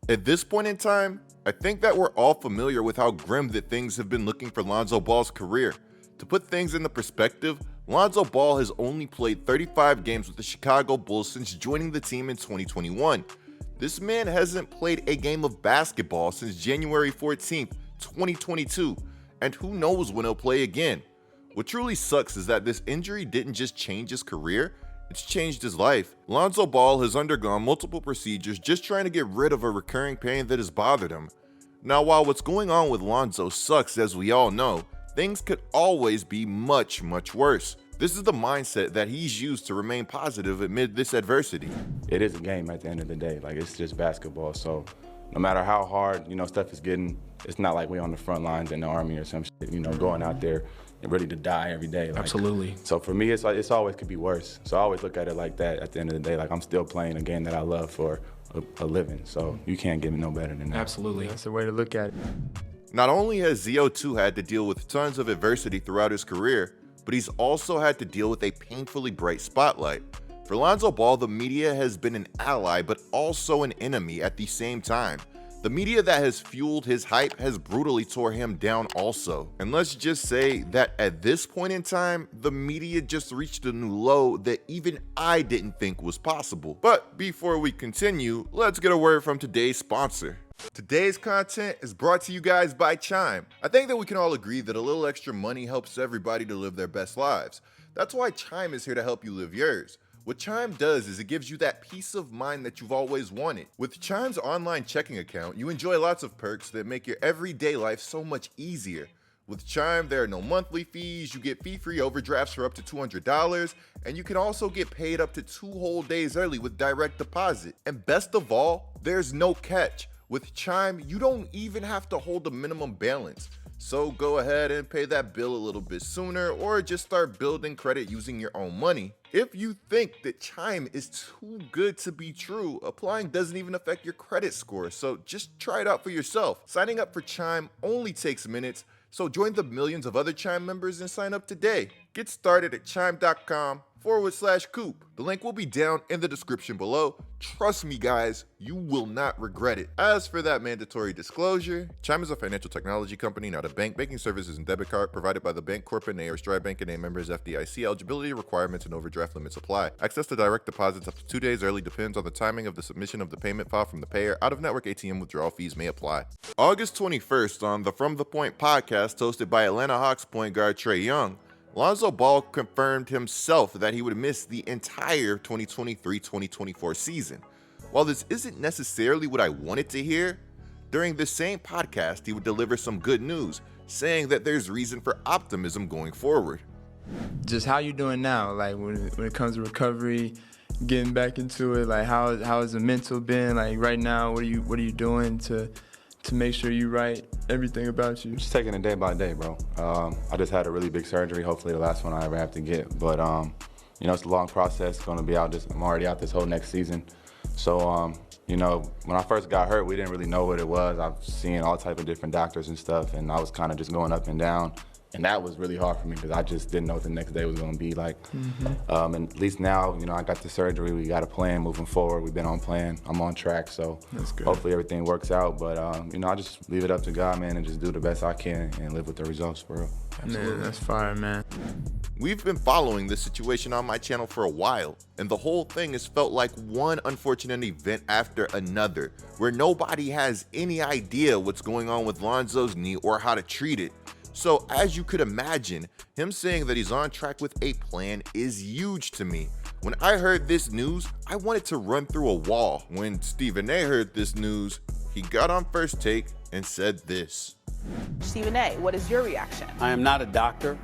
At this point in time, I think that we're all familiar with how grim that things have been looking for Lonzo Ball's career. To put things into perspective, Lonzo Ball has only played 35 games with the Chicago Bulls since joining the team in 2021. This man hasn't played a game of basketball since January 14th, 2022, and who knows when he'll play again. What truly sucks is that this injury didn't just change his career, it's changed his life. Lonzo Ball has undergone multiple procedures just trying to get rid of a recurring pain that has bothered him. Now, while what's going on with Lonzo sucks, as we all know, things could always be much, much worse. This is the mindset that he's used to remain positive amid this adversity. It is a game at the end of the day. Like, it's just basketball. So no matter how hard, stuff is getting, it's not like we're on the front lines in the Army or some shit, going out there and ready to die every day. Like, absolutely. So for me, it's always could be worse. So I always look at it like that at the end of the day. Like, I'm still playing a game that I love for a living. So you can't get me no better than that. Absolutely. That's the way to look at it. Not only has ZO2 had to deal with tons of adversity throughout his career, but he's also had to deal with a painfully bright spotlight. For Lonzo Ball, the media has been an ally, but also an enemy at the same time. The media that has fueled his hype has brutally tore him down also. And let's just say that at this point in time, the media just reached a new low that even I didn't think was possible. But before we continue, let's get a word from today's sponsor. Today's content is brought to you guys by Chime. I think that we can all agree that a little extra money helps everybody to live their best lives. That's why Chime is here to help you live yours. What Chime does is it gives you that peace of mind that you've always wanted. With Chime's online checking account, you enjoy lots of perks that make your everyday life so much easier. With Chime, there are no monthly fees, you get fee-free overdrafts for up to $200, and you can also get paid up to 2 whole days early with direct deposit. And best of all, there's no catch. With Chime, you don't even have to hold a minimum balance. So go ahead and pay that bill a little bit sooner, or just start building credit using your own money. If you think that Chime is too good to be true, applying doesn't even affect your credit score, so just try it out for yourself. Signing up for Chime only takes minutes, so join the millions of other Chime members and sign up today. Get started at chime.com/coop. The link will be down in the description below. Trust me guys, you will not regret it. As for that mandatory disclosure, Chime is a financial technology company, not a bank. Banking services and debit card provided by the Bank Corp and or Stride Bank and A members FDIC. Eligibility requirements and overdraft limits apply. Access to direct deposits up to 2 days early depends on the timing of the submission of the payment file from the payer. Out-of-network ATM withdrawal fees may apply. August 21st on the From the Point podcast hosted by Atlanta Hawks point guard Trae Young, Lonzo Ball confirmed himself that he would miss the entire 2023-2024 season. While this isn't necessarily what I wanted to hear, during this same podcast he would deliver some good news, saying that there's reason for optimism going forward. Just how you doing now? Like when it comes to recovery, getting back into it, like how has the mental been? Like right now, what are you doing to make sure you write everything about you? Just taking it day by day, bro. I just had a really big surgery, hopefully the last one I ever have to get. But, it's a long process. I'm already out this whole next season. So, when I first got hurt, we didn't really know what it was. I've seen all type of different doctors and stuff, and I was kind of just going up and down. And that was really hard for me because I just didn't know what the next day was going to be like. And at least now, I got the surgery. We got a plan moving forward. We've been on plan. I'm on track, so hopefully everything works out. But, I just leave it up to God, man, and just do the best I can and live with the results, for real. Man, that's fire, man. We've been following this situation on my channel for a while, and the whole thing has felt like one unfortunate event after another, where nobody has any idea what's going on with Lonzo's knee or how to treat it. So as you could imagine, him saying that he's on track with a plan is huge to me. When I heard this news, I wanted to run through a wall. When Stephen A heard this news, he got on First Take and said this. Stephen A, what is your reaction? I am not a doctor.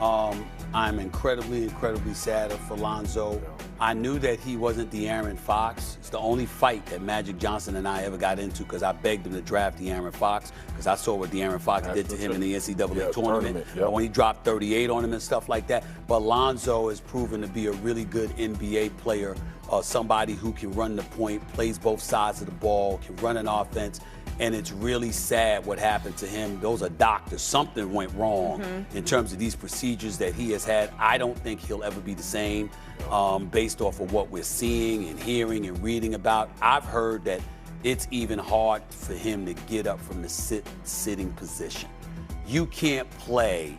I'm incredibly sad for Lonzo. I knew that he wasn't De'Aaron Fox. It's the only fight that Magic Johnson and I ever got into because I begged him to draft De'Aaron Fox because I saw what De'Aaron Fox did to him in the NCAA tournament. When he dropped 38 on him and stuff like that. But Lonzo has proven to be a really good NBA player, somebody who can run the point, plays both sides of the ball, can run an offense. And it's really sad what happened to him. Those are doctors. Something went wrong in terms of these procedures that he has had. I don't think he'll ever be the same based off of what we're seeing and hearing and reading about. I've heard that it's even hard for him to get up from the sitting position. You can't play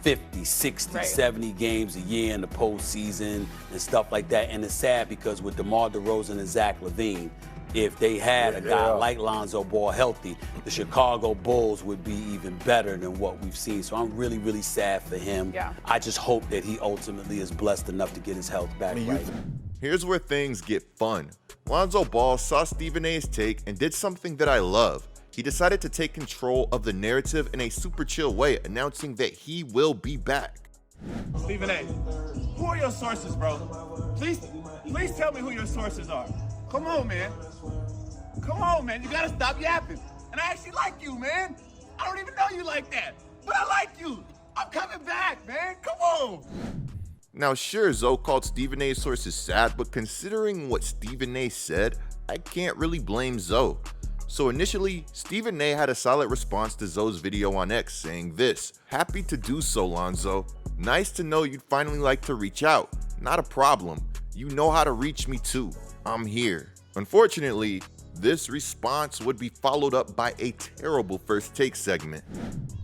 50, 60, 70 games a year in the postseason and stuff like that. And it's sad because with DeMar DeRozan and Zach LaVine, if they had a guy like Lonzo Ball healthy, the Chicago Bulls would be even better than what we've seen. So I'm really, really sad for him. Yeah. I just hope that he ultimately is blessed enough to get his health back right. Here's where things get fun. Lonzo Ball saw Stephen A's take and did something that I love. He decided to take control of the narrative in a super chill way, announcing that he will be back. Stephen A, who are your sources, bro? Please tell me who your sources are. Come on, man. Come on, man. You gotta stop yapping. And I actually like you, man. I don't even know you like that, but I like you. I'm coming back, man. Come on. Now, sure, Zoe called Stephen A's sources sad, but considering what Stephen A said, I can't really blame Zoe. So initially, Stephen A had a solid response to Zoe's video on X saying this: "Happy to do so, Lonzo. Nice to know you'd finally like to reach out. Not a problem. You know how to reach me too. I'm here." Unfortunately, this response would be followed up by a terrible first take segment.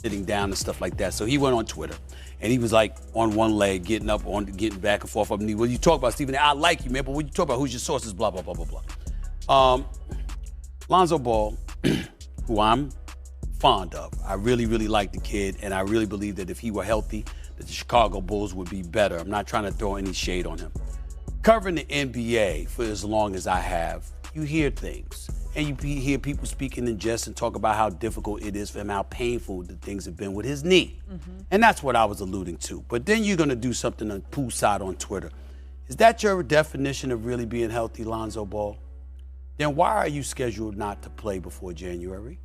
Sitting down and stuff like that. So he went on Twitter and he was like on one leg, getting back and forth up. And when you talk about Stephen A, I like you, man, but when you talk about who's your sources, blah, blah, blah, blah, blah. Lonzo Ball, who I'm fond of. I really, really like the kid, and I really believe that if he were healthy, that the Chicago Bulls would be better. I'm not trying to throw any shade on him. Covering the NBA for as long as I have, you hear things, and you hear people speaking in jest and talk about how difficult it is for him, how painful the things have been with his knee. And that's what I was alluding to. But then you're gonna do something on poolside on Twitter. Is that your definition of really being healthy, Lonzo Ball? Then why are you scheduled not to play before January?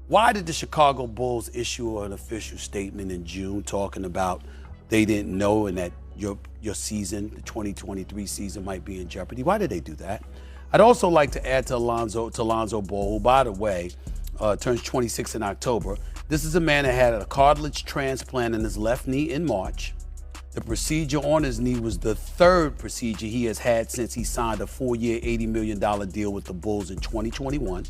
Why did the Chicago Bulls issue an official statement in June talking about they didn't know and that your season, the 2023 season, might be in jeopardy? Why did they do that? I'd also like to add to Lonzo Ball, who, by the way, turns 26 in October. This is a man that had a cartilage transplant in his left knee in March. The procedure on his knee was the third procedure he has had since he signed a 4-year, $80 million deal with the Bulls in 2021.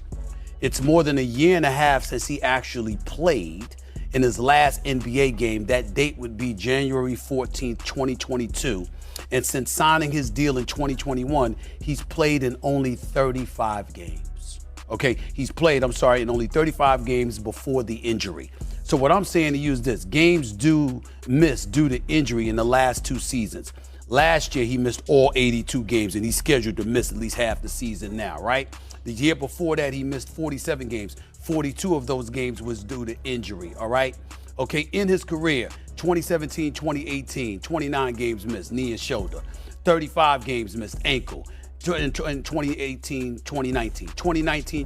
It's more than a year and a half since he actually played in his last NBA game. That date would be January 14th, 2022. And since signing his deal in 2021, he's played in only 35 games. Okay, he's played in only 35 games before the injury. So what I'm saying to you is this: games do miss due to injury in the last 2 seasons. Last year, he missed all 82 games, and he's scheduled to miss at least half the season now, right? The year before that, he missed 47 games. 42 of those games was due to injury, all right? Okay, in his career, 2017, 2018, 29 games missed, knee and shoulder. 35 games missed, ankle. In 2018, 2019,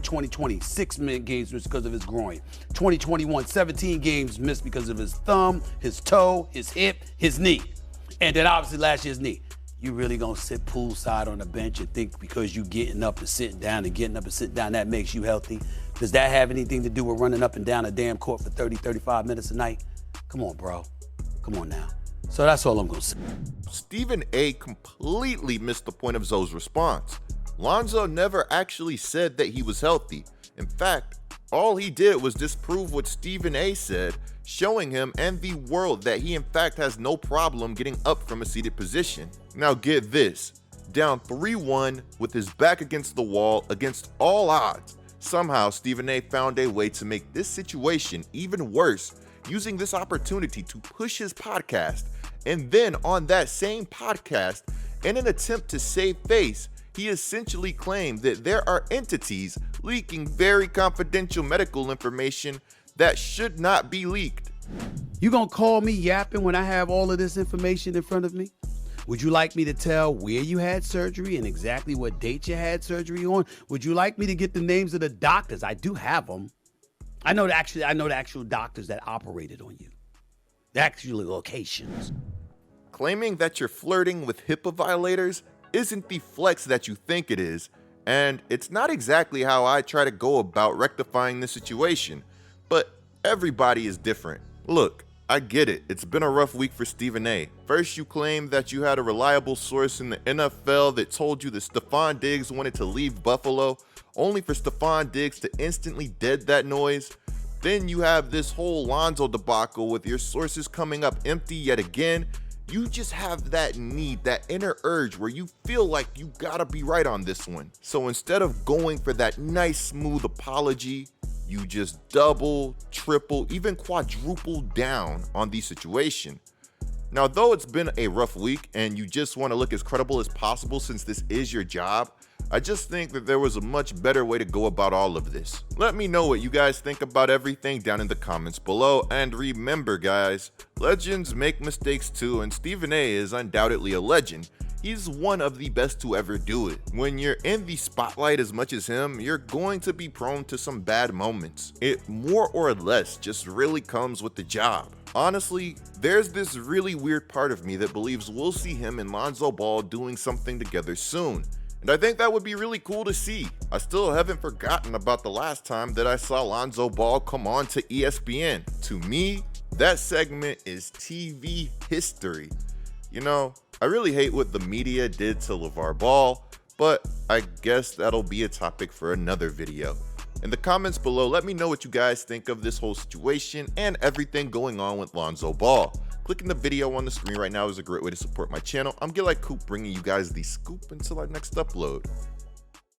2020, 6 games missed because of his groin. 2021, 17 games missed because of his thumb, his toe, his hip, his knee. And then obviously last year's knee. You really gonna sit poolside on the bench and think because you getting up and sitting down that makes you healthy? Does that have anything to do with running up and down a damn court for 30, 35 minutes a night? Come on, bro. Come on now. So that's all I'm gonna say. Stephen A completely missed the point of Zoe's response. Lonzo never actually said that he was healthy. In fact, all he did was disprove what Stephen A said, showing him and the world that he in fact has no problem getting up from a seated position. Now get this, down 3-1 with his back against the wall against all odds, somehow Stephen A found a way to make this situation even worse, using this opportunity to push his podcast. And then on that same podcast, in an attempt to save face, he essentially claimed that there are entities leaking very confidential medical information that should not be leaked. You gonna call me yapping when I have all of this information in front of me? Would you like me to tell where you had surgery and exactly what date you had surgery on? Would you like me to get the names of the doctors? I do have them. I know the actual doctors that operated on you. The actual locations. Claiming that you're flirting with HIPAA violators isn't the flex that you think it is, and it's not exactly how I try to go about rectifying the situation, but everybody is different. Look, I get it. It's been a rough week for Stephen A. First, you claimed that you had a reliable source in the NFL that told you that Stephon Diggs wanted to leave Buffalo, only for Stephon Diggs to instantly dead that noise. Then you have this whole Lonzo debacle with your sources coming up empty yet again. You just have that need, that inner urge where you feel like you gotta be right on this one. So instead of going for that nice smooth apology, you just double, triple, even quadruple down on the situation. Now, though it's been a rough week and you just want to look as credible as possible since this is your job, I just think that there was a much better way to go about all of this. Let me know what you guys think about everything down in the comments below, and remember guys, legends make mistakes too, and Stephen A is undoubtedly a legend. He's one of the best to ever do it. When you're in the spotlight as much as him, you're going to be prone to some bad moments. It more or less just really comes with the job. Honestly, there's this really weird part of me that believes we'll see him and Lonzo Ball doing something together soon. And I think that would be really cool to see. I still haven't forgotten about the last time that I saw Lonzo Ball come on to ESPN. To me, that segment is TV history. You know, I really hate what the media did to LeVar Ball, but I guess that'll be a topic for another video. In the comments below, let me know what you guys think of this whole situation and everything going on with Lonzo Ball. Clicking the video on the screen right now is a great way to support my channel. I'm GETLIKECOOP, bringing you guys the scoop until our next upload.